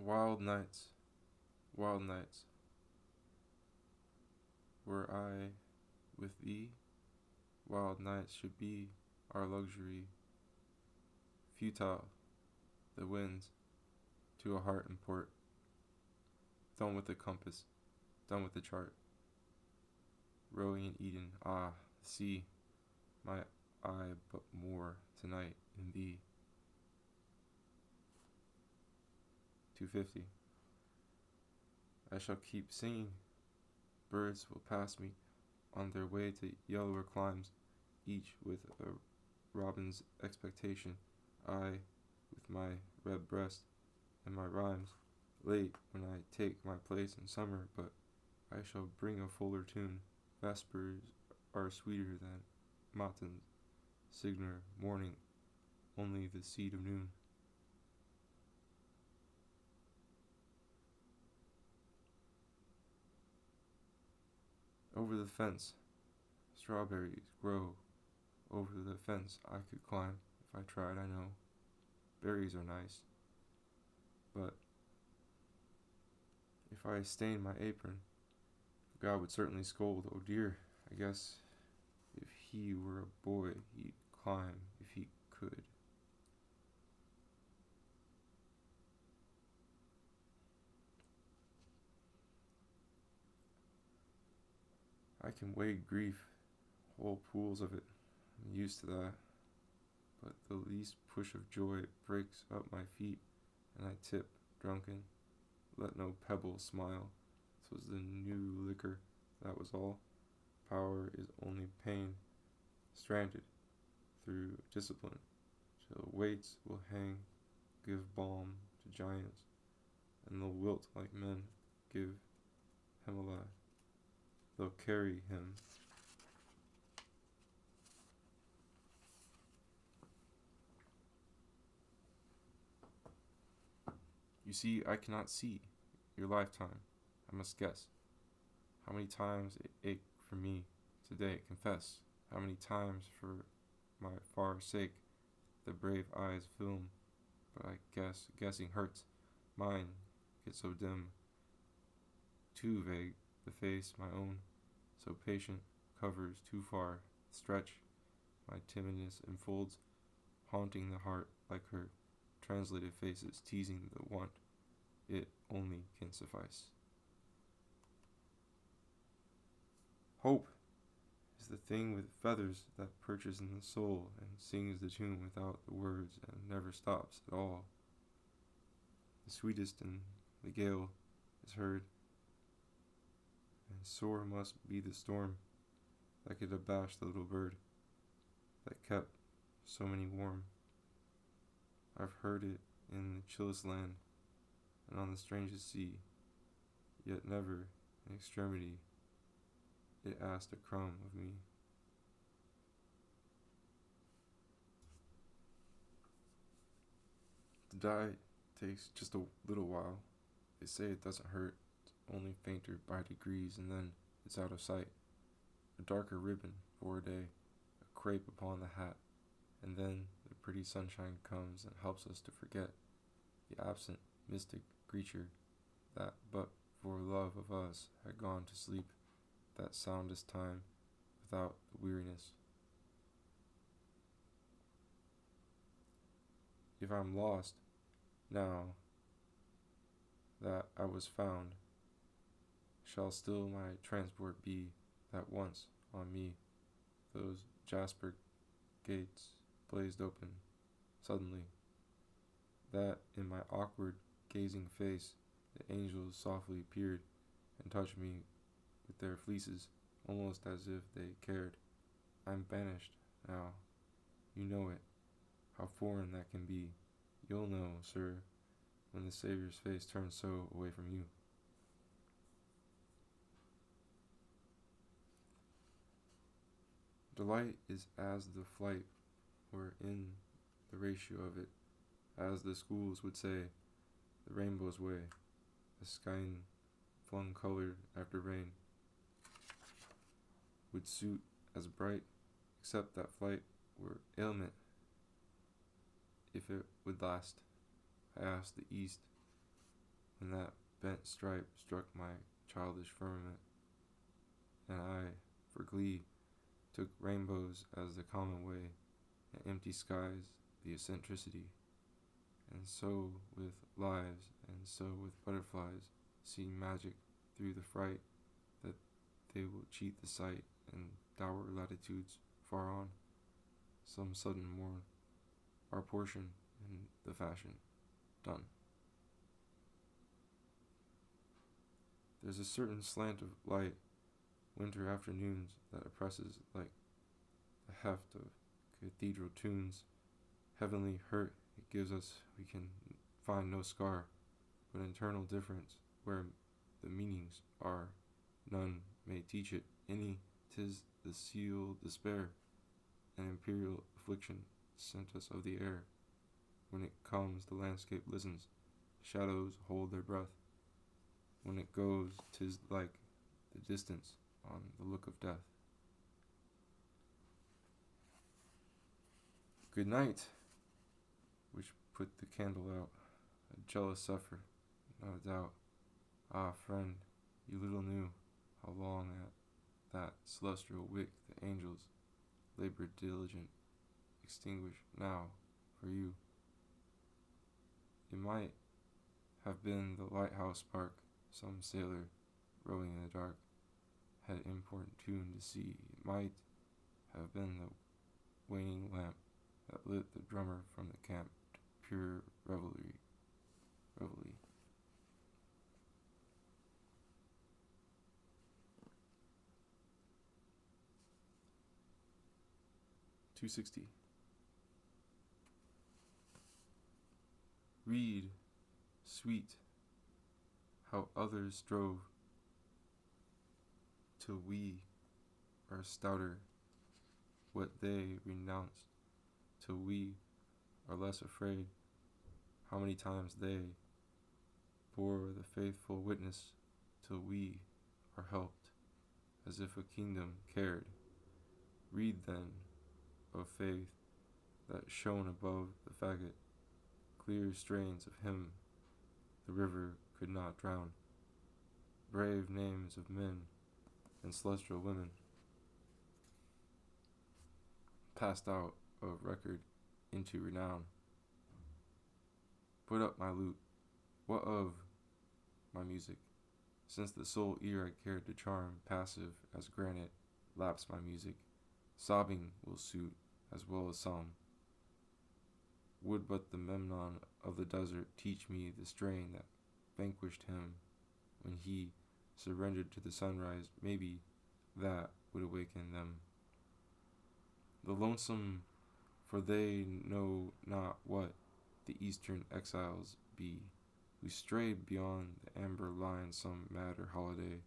Wild nights, wild nights, were I with thee, wild nights should be our luxury, futile, the winds, to a heart in port, done with the compass, done with the chart, rowing in Eden, the sea, my eye but more tonight in thee. 250. I shall keep singing, birds will pass me on their way to yellower climes, each with a robin's expectation, I with my red breast and my rhymes, late when I take my place in summer, but I shall bring a fuller tune. Vespers are sweeter than matins, signor morning, only the seed of noon. Over the fence, strawberries grow. Over the fence I could climb if I tried, I know. Berries are nice. But if I stained my apron, God would certainly scold. Oh dear, I guess if he were a boy, he'd climb if he could. I can wade grief, whole pools of it. I'm used to that. But the least push of joy breaks up my feet, and I tip, drunken. Let no pebble smile. 'Twas the new liquor, that was all. Power is only pain, stranded through discipline, till weights will hang, give balm to giants, and they'll wilt like men, give Hemeli. They'll carry him. You see, I cannot see your lifetime. I must guess. How many times it ached for me today, confess. How many times for my far sake the brave eyes film. But I guess, guessing hurts. Mine gets so dim, too vague, the face, my own, so patient, covers too far, stretch, my timidness enfolds, haunting the heart like her translated faces, teasing the want, it only can suffice. Hope is the thing with feathers that perches in the soul and sings the tune without the words and never stops at all. The sweetest in the gale is heard, and sore must be the storm that could abash the little bird that kept so many warm. I've heard it in the chillest land and on the strangest sea, yet never in extremity it asked a crumb of me. To die takes just a little while. They say it doesn't hurt, it's only fainter by degrees, and then it's out of sight. A darker ribbon for a day, a crepe upon the hat, and then the pretty sunshine comes and helps us to forget the absent mystic creature that but for love of us had gone to sleep that soundest time without the weariness. If I'm lost, now that I was found, shall still my transport be that once on me those jasper gates blazed open suddenly, that in my awkward gazing face the angels softly appeared and touched me with their fleeces, almost as if they cared. I'm banished now. You know it. How foreign that can be. You'll know, sir, when the Savior's face turns so away from you. Delight is as the flight were in the ratio of it, as the schools would say, the rainbow's way, the sky flung colored after rain, would suit as bright, except that flight were ailment, if it would last. I asked the east, when that bent stripe struck my childish firmament, and I, for glee, took rainbows as the common way, and empty skies the eccentricity. And so with lives, and so with butterflies, see magic through the fright that they will cheat the sight, and dour latitudes far on, some sudden morn, our portion in the fashion done. There's a certain slant of light, winter afternoons, that oppresses like the heft of cathedral tunes. Heavenly hurt it gives us, we can find no scar, but internal difference, where the meanings are, none may teach it any. 'Tis the seal despair, an imperial affliction sent us of the air. When it comes, the landscape listens, shadows hold their breath. When it goes, 'tis like the distance on the look of death. Good night, which put the candle out. A jealous suffer, not a doubt. Ah, friend, you little knew how long at that celestial wick the angels labored diligent, extinguished now for you. It might have been the lighthouse spark, some sailor rowing in the dark had important tune to see. It might have been the waning lamp that lit the drummer from the camp to pure revelry. 260. Read, sweet, how others strove, till we are stouter, what they renounced, till we are less afraid, how many times they bore the faithful witness, till we are helped, as if a kingdom cared. Read then of faith that shone above the faggot, clear strains of hymn the river could not drown, brave names of men and celestial women, passed out of record into renown. Put up my lute, what of my music? Since the sole ear I cared to charm, passive as granite, laps my music. Sobbing will suit as well as song. Would but the Memnon of the desert teach me the strain that vanquished him when he surrendered to the sunrise, maybe that would awaken them. The lonesome, for they know not what the eastern exiles be, who strayed beyond the amber line some madder holiday,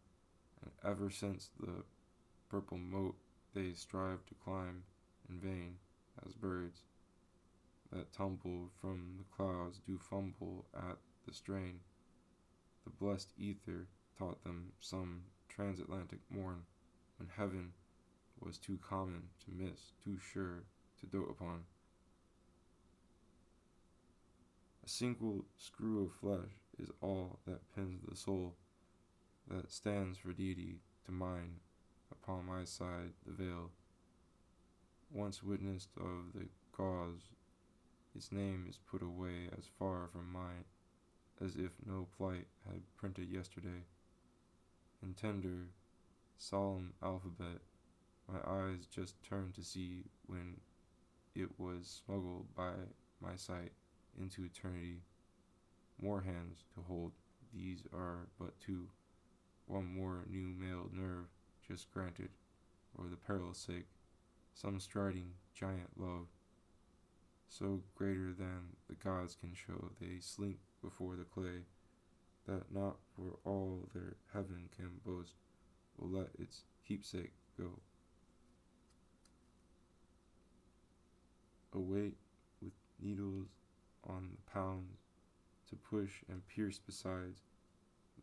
and ever since the purple moat they strive to climb in vain, as birds that tumble from the clouds do fumble at the strain. The blessed ether taught them some transatlantic morn, when heaven was too common to miss, too sure to dote upon. A single screw of flesh is all that pins the soul, that stands for deity to mine. Upon my side the veil, once witnessed of the cause, its name is put away as far from mine as if no plight had printed yesterday. In tender, solemn alphabet, my eyes just turned to see when it was smuggled by my sight into eternity. More hands to hold, these are but two. One more new mailed nerve just granted, or the peril's sake, some striding giant love, so greater than the gods can show, they slink before the clay, that not for all their heaven can boast, will let its keepsake go. Await with needles on the pounds, to push and pierce besides,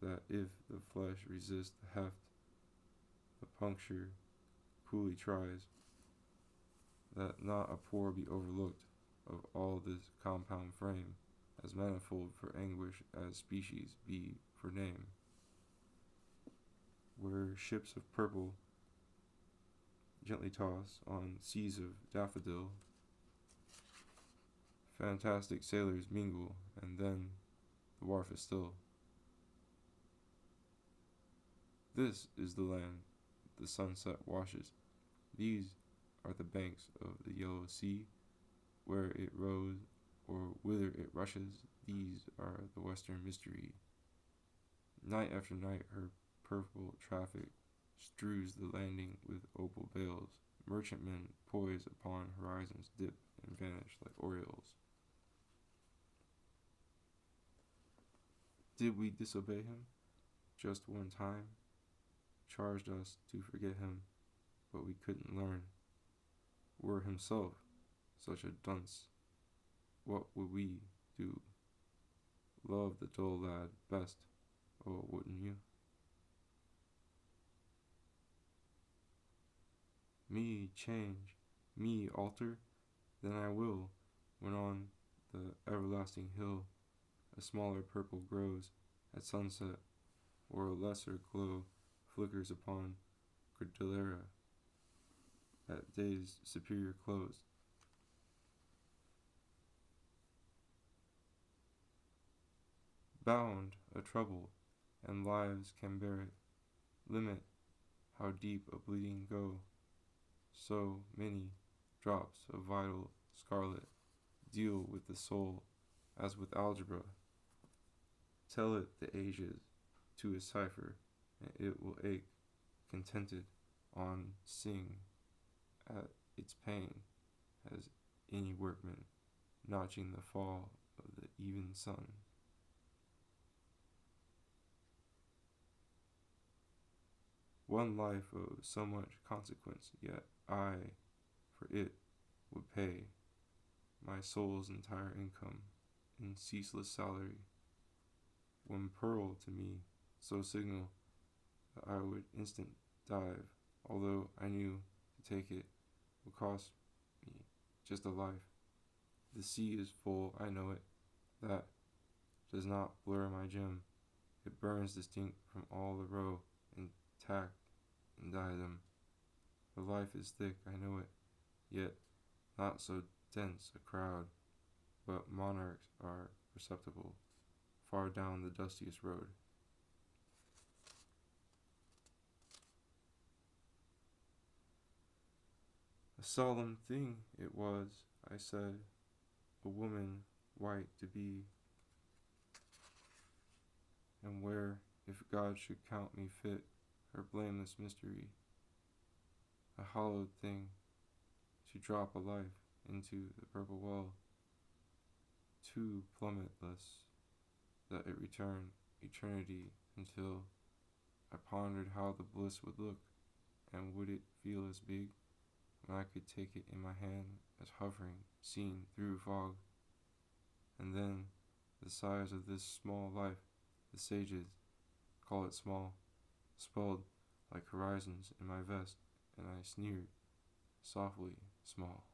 that if the flesh resist the heft, the puncture coolly tries, that not a pore be overlooked of all this compound frame, as manifold for anguish as species be for name. Where ships of purple gently toss on seas of daffodil, fantastic sailors mingle, and then the wharf is still. This is the land the sunset washes. These are the banks of the yellow sea, where it rose or whither it rushes. These are the western mystery. Night after night her purple traffic strews the landing with opal veils. Merchantmen poise upon horizons, dip and vanish like orioles. Did we disobey him? Just one time? Charged us to forget him, but we couldn't learn. Were himself such a dunce, what would we do? Love the dull lad best, oh, wouldn't you? Me change, me alter, then I will, when on the everlasting hill a smaller purple grows at sunset, or a lesser glow flickers upon Cordillera at day's superior close. Bound a trouble, and lives can bear it. Limit how deep a bleeding go. So many drops of vital scarlet deal with the soul as with algebra. Tell it the ages to a cipher, and it will ache, contented on sing at its pain as any workman notching the fall of the even sun. One life of so much consequence, yet I, for it, would pay my soul's entire income in ceaseless salary. One pearl to me, so signal that I would instant dive, although I knew to take it would cost me just a life. The sea is full, I know it. That does not blur my gem. It burns distinct from all the row and tack and diadem. The life is thick, I know it, yet not so dense a crowd, but monarchs are perceptible far down the dustiest road. A solemn thing it was, I said, a woman white to be, and where, if God should count me fit, her blameless mystery, a hallowed thing, to drop a life into the purple well, too plummetless that it returned eternity until I pondered how the bliss would look, and would it feel as big when I could take it in my hand as hovering, seen through fog. And then the size of this small life, the sages call it small, spelled like horizons in my vest, and I sneered, softly small.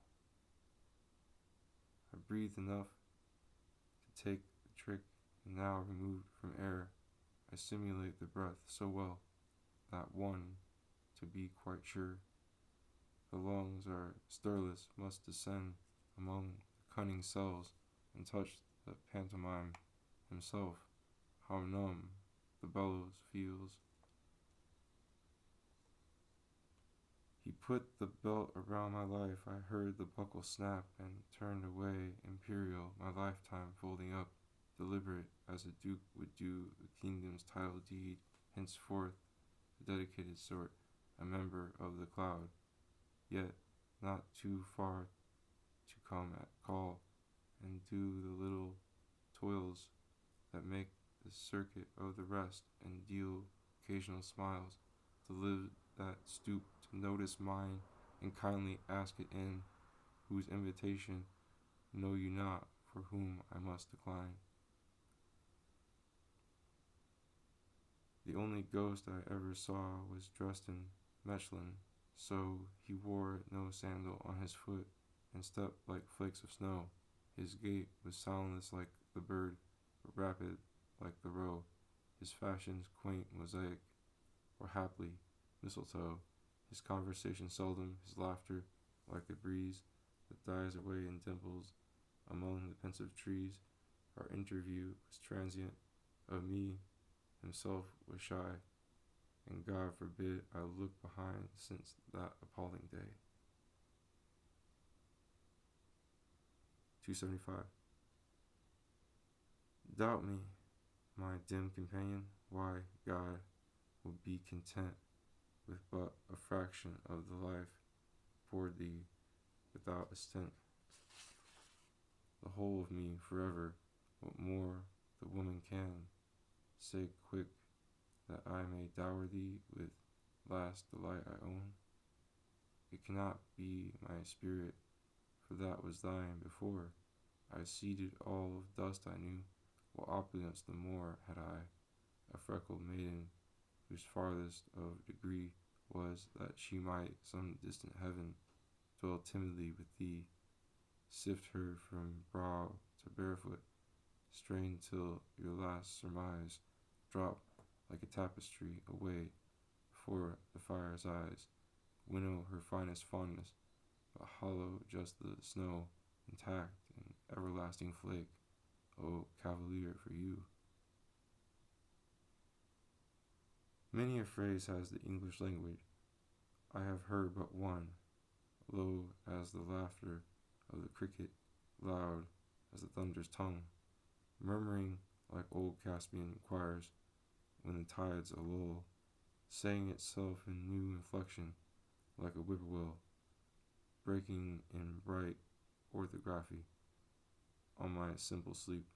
I breathed enough to take the trick, and now removed from air, I simulate the breath so well that one, to be quite sure, the lungs are stirless, must descend among the cunning cells and touch the pantomime himself. How numb the bellows feels. He put the belt around my life. I heard the buckle snap and turned away, imperial, my lifetime folding up, deliberate as a duke would do the kingdom's title deed, henceforth the dedicated sort, a member of the cloud, yet not too far to come at call and do the little toils that make the circuit of the rest and deal occasional smiles, to live that stoop to notice mine and kindly ask it in, whose invitation know you not, for whom I must decline. The only ghost I ever saw was dressed in Mechlin, so he wore no sandal on his foot and stepped like flakes of snow. His gait was soundless like the bird, but rapid like the roe, his fashions quaint mosaic, or haply mistletoe, his conversation seldom, his laughter like a breeze that dies away in dimples among the pensive trees. Our interview was transient, of me himself was shy, and God forbid I look behind since that appalling day. 275. Doubt me, my dim companion, why God will be content with but a fraction of the life poured thee without a stint. The whole of me forever, what more the woman can say quick, that I may dower thee with last delight I own. It cannot be my spirit, for that was thine before. I ceded all of dust I knew, while opulence the more had I, a freckled maiden, whose farthest of degree was that she might some distant heaven dwell timidly with thee, sift her from brow to barefoot, strain till your last surmise drop like a tapestry away before the fire's eyes, winnow her finest fondness, but hollow just the snow, intact and everlasting flake, O cavalier, for you. Many a phrase has the English language. I have heard but one, low as the laughter of the cricket, loud as the thunder's tongue, murmuring like old Caspian choirs when the tide's a lull, saying itself in new inflection like a whippoorwill, breaking in bright orthography on my simple sleep,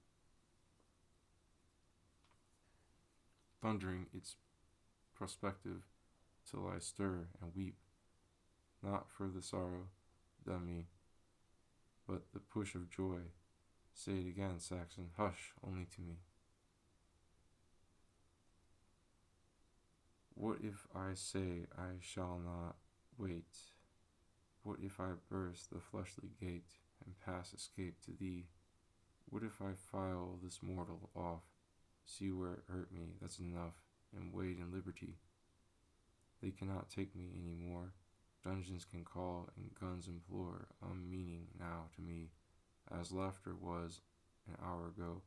thundering its prospective till I stir and weep, not for the sorrow done me, but the push of joy. Say it again, Saxon, hush only to me. What if I say I shall not wait? What if I burst the fleshly gate and pass escape to thee? What if I file this mortal off, see where it hurt me, that's enough, and wait in liberty? They cannot take me any more. Dungeons can call and guns implore, unmeaning now to me, as laughter was an hour ago,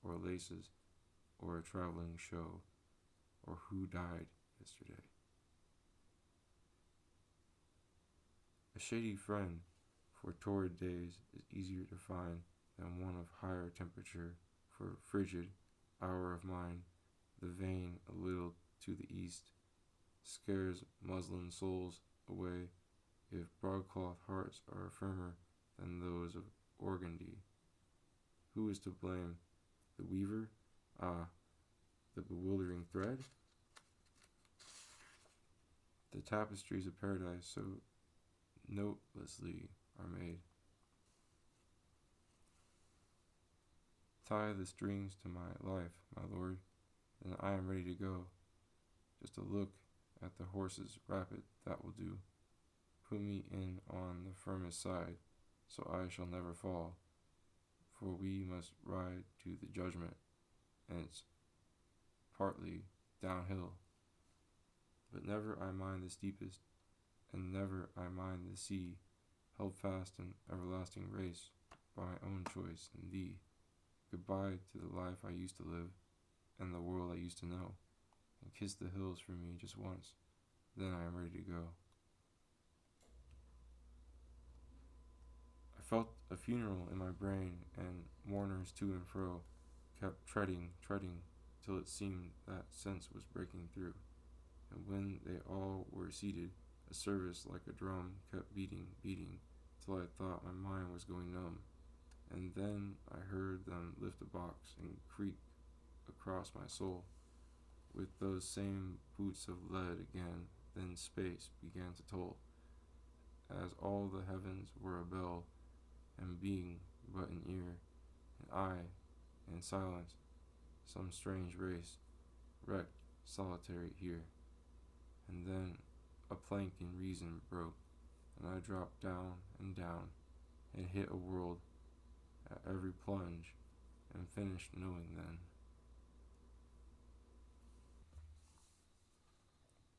or laces, or a traveling show, or who died yesterday. A shady friend for torrid days is easier to find than one of higher temperature for frigid hour of mine. The vein a little to the east scares muslin souls away, if broadcloth hearts are firmer than those of organdy. Who is to blame? The weaver? Ah, the bewildering thread? The tapestries of paradise so notelessly are made. Tie the strings to my life, my lord, then I am ready to go. Just a look at the horses rapid, that will do. Put me in on the firmest side, so I shall never fall, for we must ride to the judgment, and it's partly downhill. But never I mind the steepest, and never I mind the sea, held fast in everlasting race by my own choice in thee. Goodbye to the life I used to live, and the world I used to know, and kiss the hills for me just once, then I am ready to go. I felt a funeral in my brain, and mourners to and fro kept treading, till it seemed that sense was breaking through. And when they all were seated, a service like a drum kept beating, till I thought my mind was going numb. And then I heard them lift a box and creak across my soul, with those same boots of lead again. Then space began to toll, as all the heavens were a bell, and being but an ear, and I, in silence, some strange race, wrecked solitary here. And then a plank in reason broke, and I dropped down, and hit a world at every plunge, and finished knowing then.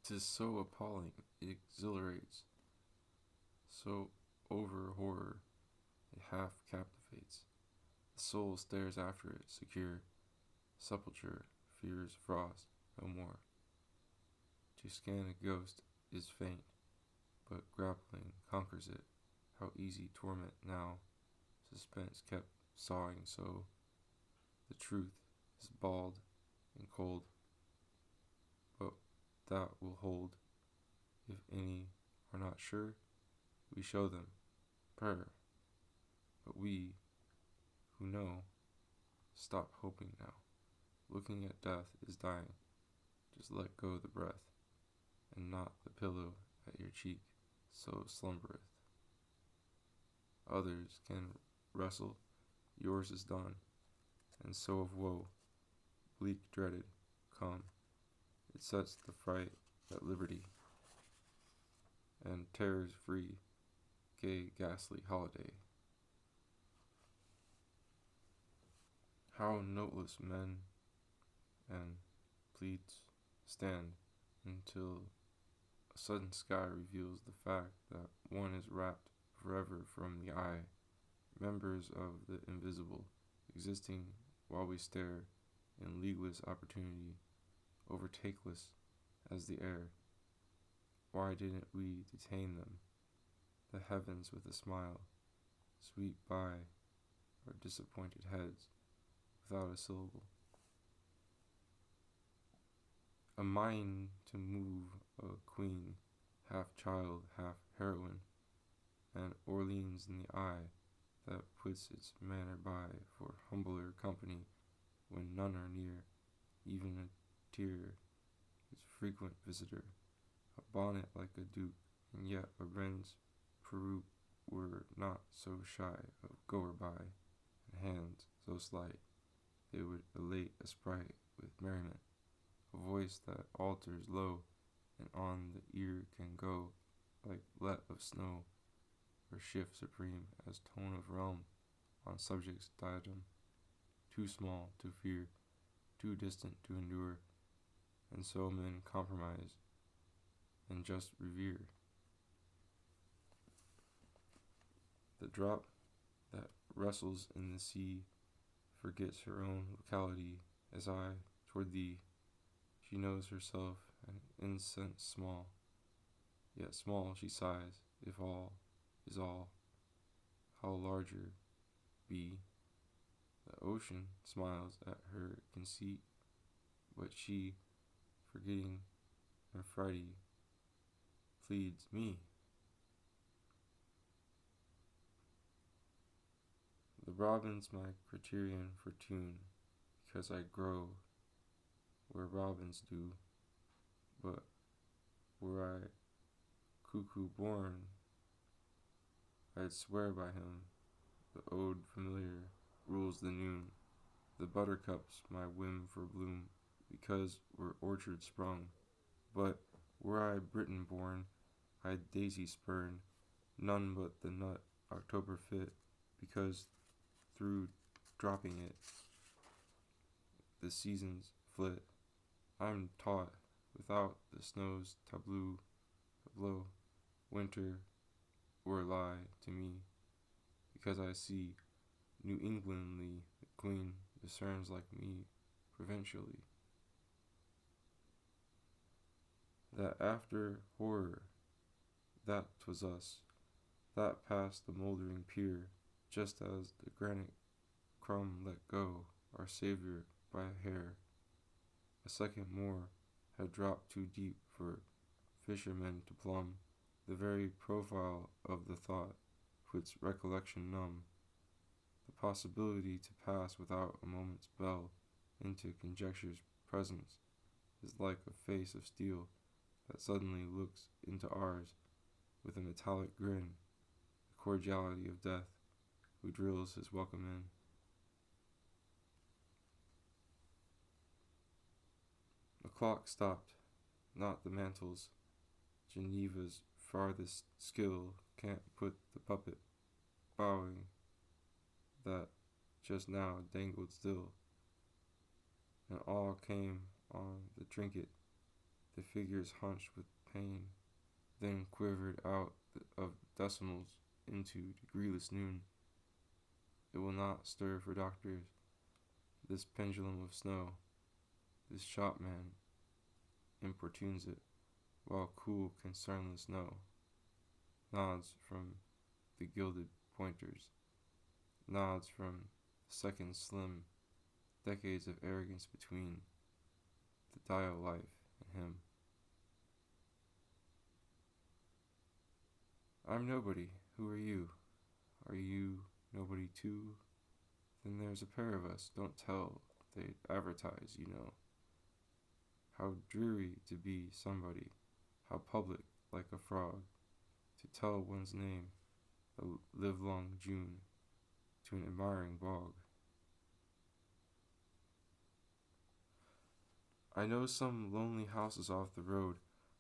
'Tis so appalling, it exhilarates, so over horror it half captivates. The soul stares after it, secure, sepulture fears frost no more. To scan a ghost is faint, but grappling conquers it. How easy torment now, suspense kept sawing so. The truth is bald and cold, but that will hold. If any are not sure, we show them prayer. But we who know, stop hoping now. Looking at death is dying. Just let go the breath, and not the pillow at your cheek, so slumbereth. Others can wrestle, yours is done, and so of woe, bleak dreaded, come. It sets the fright at liberty, and terrors free, gay ghastly holiday. How noteless men and pleats stand until a sudden sky reveals the fact that one is wrapped forever from the eye, members of the invisible, existing while we stare in leagueless opportunity, overtakeless as the air. Why didn't we detain them, the heavens with a smile, sweep by our disappointed heads without a syllable? A mind to move a queen, half child, half heroine, and Orleans in the eye that puts its manner by for humbler company when none are near, even a tear, its frequent visitor, a bonnet like a duke, and yet a wren's peruke were not so shy of goer by, and hands so slight, they would elate a sprite with merriment, a voice that alters low, and on the ear can go like let of snow, or shift supreme as tone of realm on subject's diadem, too small to fear, too distant to endure, and so men compromise and just revere. The drop that wrestles in the sea forgets her own locality as I, toward thee, she knows herself an incense small, yet small she sighs, if all is all, how larger be. The ocean smiles at her conceit, but she, forgetting Aphrodite, pleads me. The robin's my criterion for tune, because I grow where robins do, but were I cuckoo born, I'd swear by him. The ode familiar rules the noon, the buttercups my whim for bloom, because we're orchard sprung. But were I Britain born, I'd daisy spurn, none but the nut October fit, because through dropping it, the seasons flit. I'm taught without the snow's tableau, winter or lie to me, because I see New Englandly the queen discerns like me provincially. That after horror, that 'twas us, that passed the mouldering pier, just as the granite crumb let go our Saviour by a hair. A second more had dropped too deep for fishermen to plumb. The very profile of the thought puts recollection numb. The possibility to pass without a moment's bell into conjecture's presence is like a face of steel that suddenly looks into ours with a metallic grin, the cordiality of death who drills his welcome in. The clock stopped, not the mantles. Geneva's farthest skill can't put the puppet bowing that just now dangled still, and all came on the trinket, the figures hunched with pain, then quivered out of decimals into degreeless noon. It will not stir for doctors, this pendulum of snow, this shopman importunes it, while cool concernless no nods from the gilded pointers, nods from the second slim decades of arrogance between the dial life and him. I'm nobody. Who are you? Are you nobody too? Then there's a pair of us. Don't tell. They advertise, you know. How dreary to be somebody. How public, like a frog, to tell one's name a livelong June to an admiring bog. I know some lonely houses off the road,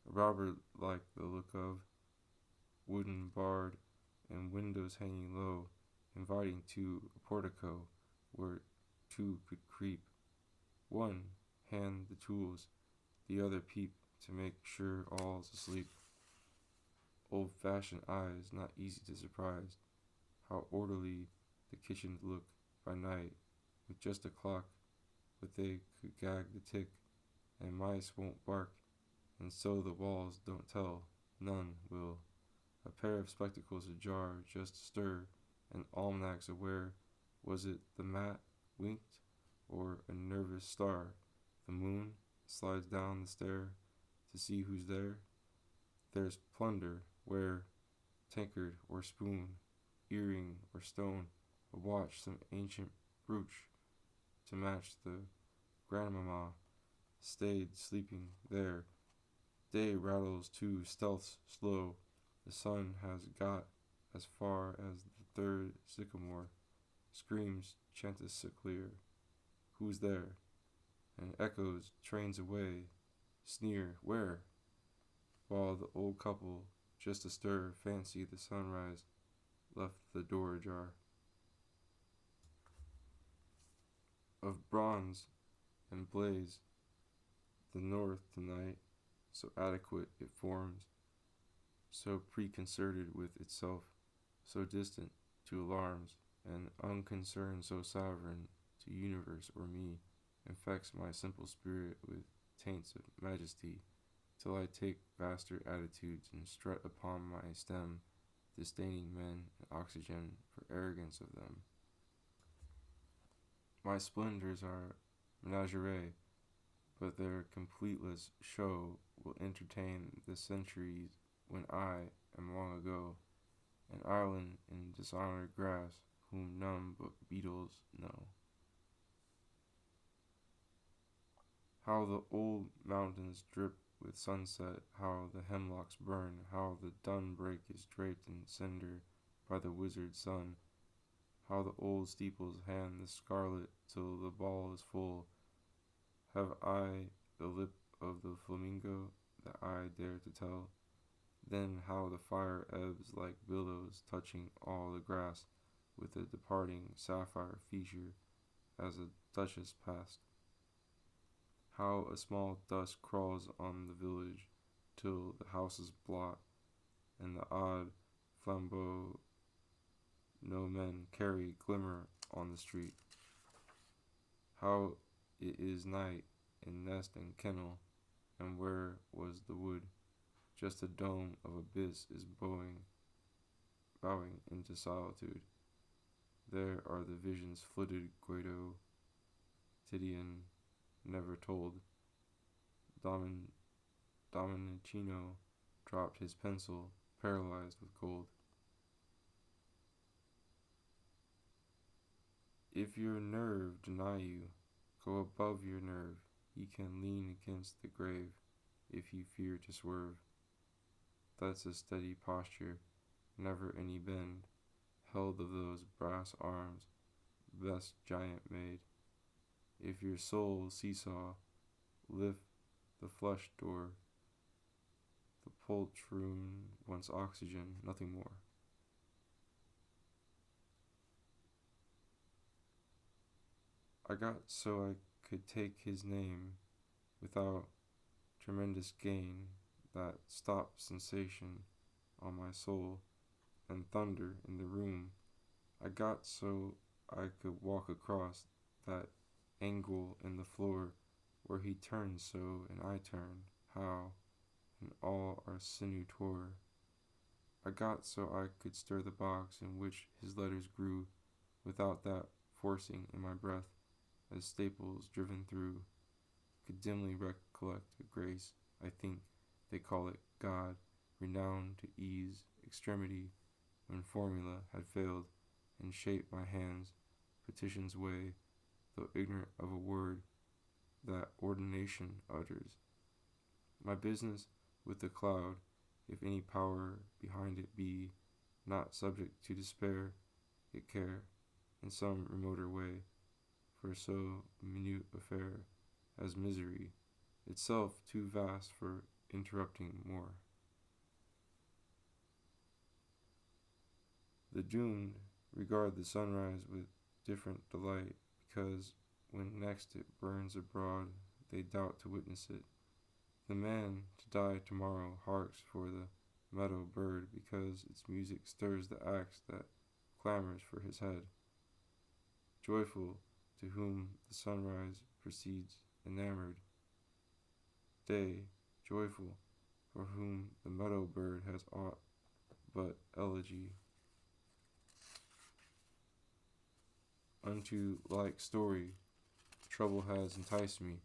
a robber like the look of, wooden barred and windows hanging low, inviting to a portico where two could creep. One hand the tools, the other peep to make sure all's asleep. Old-fashioned eyes not easy to surprise, how orderly the kitchens look by night, with just a clock, but they could gag the tick, and mice won't bark, and so the walls don't tell, none will. A pair of spectacles ajar, just stir, and almanacs aware. Was it the mat winked, or a nervous star? The moon slides down the stair to see who's there. There's plunder, where tankard or spoon, earring or stone, a watch, some ancient brooch to match the grandmamma stayed sleeping there. Day rattles to stealths slow. The sun has got as far as the third sycamore. Screams chanticleer, clear. Who's there? And echoes trains away. Sneer, where? While the old couple, just astir, fancy the sunrise, left the door ajar. Of bronze and blaze, the north tonight, so adequate it forms, so preconcerted with itself, so distant to alarms, and unconcerned so sovereign to universe or me, infects my simple spirit with taints of majesty, till I take vaster attitudes and strut upon my stem, disdaining men and oxygen for arrogance of them. My splendors are menagerie, but their completeless show will entertain the centuries when I am long ago, an island in dishonored grass, whom none but beetles know. How the old mountains drip with sunset, how the hemlocks burn, how the dun brake is draped in cinder by the wizard sun, how the old steeples hand the scarlet till the ball is full. Have I the lip of the flamingo that I dare to tell? Then how the fire ebbs like billows, touching all the grass with a departing sapphire feature as a duchess passed. How a small dust crawls on the village till the houses blot, and the odd flambeaux no men carry glimmer on the street. How it is night in nest and kennel, and where was the wood? Just a dome of abyss is bowing into solitude. There are the visions flitted Guido Titian never told. Domenichino dropped his pencil, paralyzed with gold. If your nerve deny you, go above your nerve. Ye can lean against the grave, if you fear to swerve. That's a steady posture, never any bend, held of those brass arms, best giant made. If your soul seesaw, lift the flesh door. The poltroon wants oxygen, nothing more. I got so I could take his name without tremendous gain, that stop sensation on my soul and thunder in the room. I got so I could walk across that angle in the floor where he turned so and I turned, how, and all our sinew tore. I got so I could stir the box in which his letters grew without that forcing in my breath as staples driven through. Could dimly recollect a grace, I think they call it God, renowned to ease extremity when formula had failed, and shaped my hands petition's way, though ignorant of a word that ordination utters. My business with the cloud, if any power behind it be, not subject to despair, yet care, in some remoter way, for so minute affair as misery, itself too vast for interrupting more. The doomed regard the sunrise with different delight, because when next it burns abroad, they doubt to witness it. The man to die tomorrow harks for the meadow bird, because its music stirs the axe that clamors for his head. Joyful to whom the sunrise precedes, enamored day, joyful for whom the meadow bird has aught but elegy. Unto like story trouble has enticed me,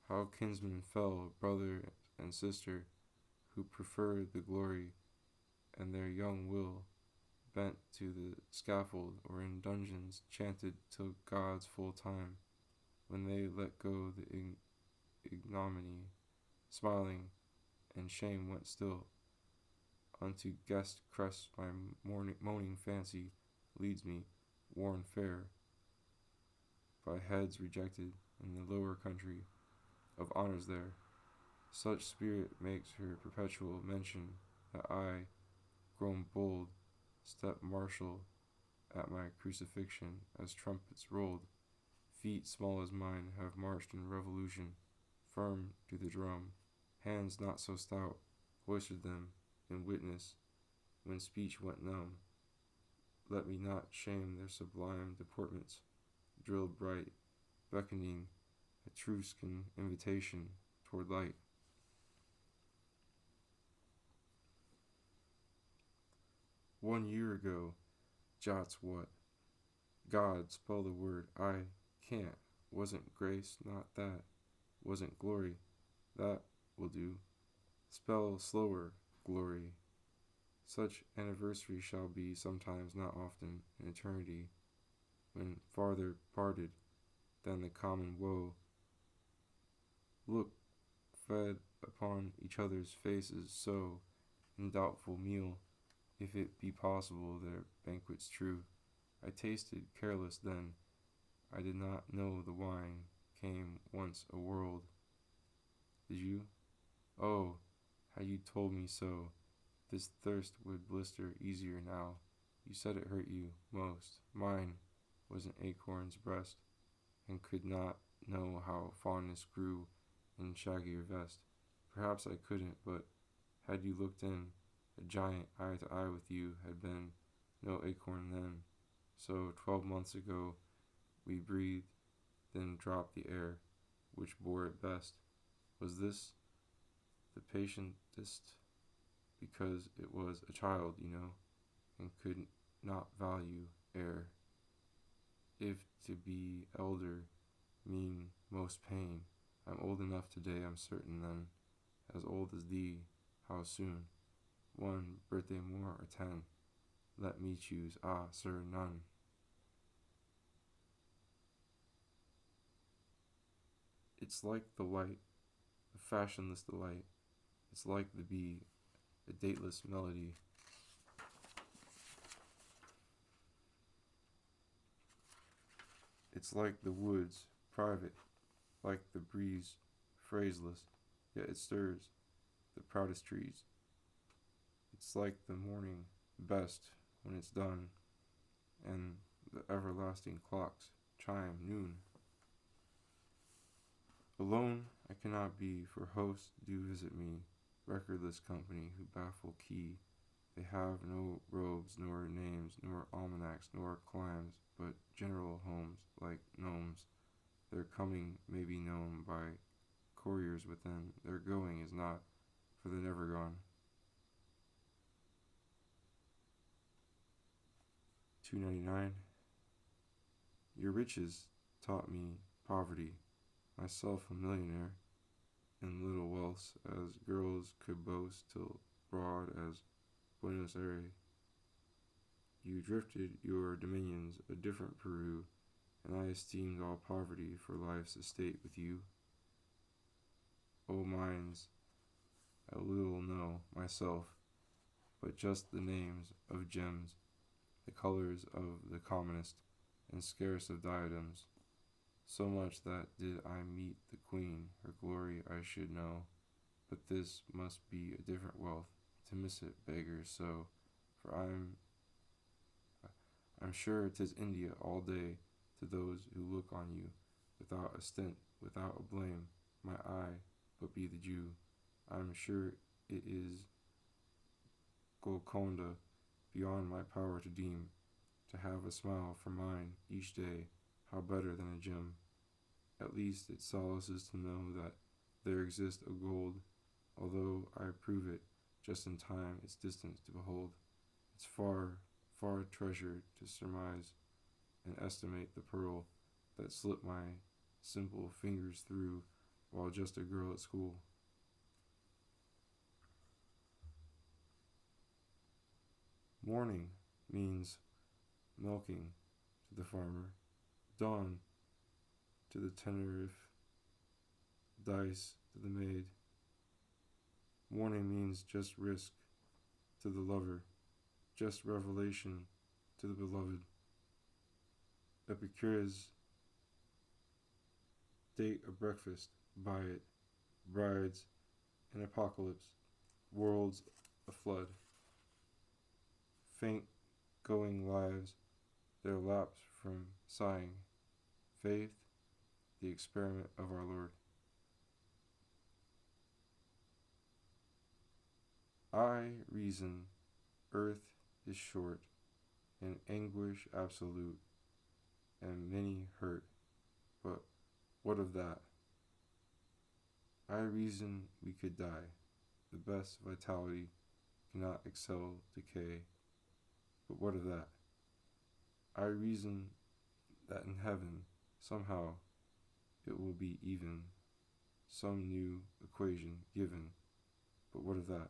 how kinsmen fell, brother and sister, who preferred the glory and their young will bent to the scaffold, or in dungeons chanted till God's full time, when they let go the ignominy, smiling, and shame went still. Unto guest crest my moaning fancy leads me, worn fair, by heads rejected in the lower country of honors there. Such spirit makes her perpetual mention, that I, grown bold, step martial at my crucifixion, as trumpets rolled. Feet small as mine have marched in revolution, firm to the drum. Hands not so stout hoisted them in witness when speech went numb. Let me not shame their sublime deportments, drilled bright, beckoning Etruscan invitation toward light. One year ago, jots what? God, spell the word. I can't. Wasn't grace, not that. Wasn't glory. That will do. Spell slower, glory. Such anniversary shall be sometimes, not often, in eternity, when farther parted than the common woe. Look, fed upon each other's faces, so, in doubtful meal, if it be possible, their banquets true. I tasted careless then. I did not know the wine came once a world. Did you? Oh, had you told me so, this thirst would blister easier now. You said it hurt you most. Mine was an acorn's breast, and could not know how fondness grew in shaggier vest. Perhaps I couldn't, but had you looked in, a giant eye to eye with you had been no acorn then. So 12 months ago we breathed, then dropped the air, which bore it best. Was this the patientest? Because it was a child, you know, and could not value air. If to be elder mean most pain, I'm old enough today, I'm certain then, as old as thee, how soon? 1 birthday more or 10? Let me choose, ah, sir, none. It's like the light, a fashionless delight. It's like the bee, a dateless melody. It's like the woods, private, like the breeze, phraseless, yet it stirs the proudest trees. It's like the morning, best when it's done, and the everlasting clocks chime noon. Alone I cannot be, for hosts do visit me, recordless company who baffle key. They have no robes, nor names, nor almanacs, nor climes, but general homes, like gnomes. Their coming may be known by couriers within, their going is not, for the never gone. 299. Your riches taught me poverty, myself a millionaire, in little wealth as girls could boast till broad as Buenos Aires. You drifted your dominions a different Peru, and I esteemed all poverty for life's estate with you. O minds, I little know myself, but just the names of gems, the colors of the commonest and scarce of diadems, so much that did I meet the queen, her glory I should know. But this must be a different wealth, to miss it beggars so, for I'm sure 'tis India all day to those who look on you, without a stint, without a blame, my eye, but be the Jew. I'm sure it is Golconda, beyond my power to deem, to have a smile for mine each day, how better than a gem. At least it solaces to know that there exists a gold, although I prove it just in time its distance to behold. It's far, far treasure to surmise and estimate the pearl that slipped my simple fingers through while just a girl at school. Morning means milking to the farmer, dawn to the Tenerife, dice to the maid. Morning means just risk to the lover, just revelation to the beloved. Epicurus date a breakfast, buy it, brides an apocalypse, worlds a flood. Faint going lives, their lapse from sighing, faith, the experiment of our Lord. I reason, earth is short, and anguish absolute, and many hurt, but what of that? I reason we could die, the best vitality cannot excel decay, but what of that? I reason that in heaven, somehow, it will be even, some new equation given, but what of that?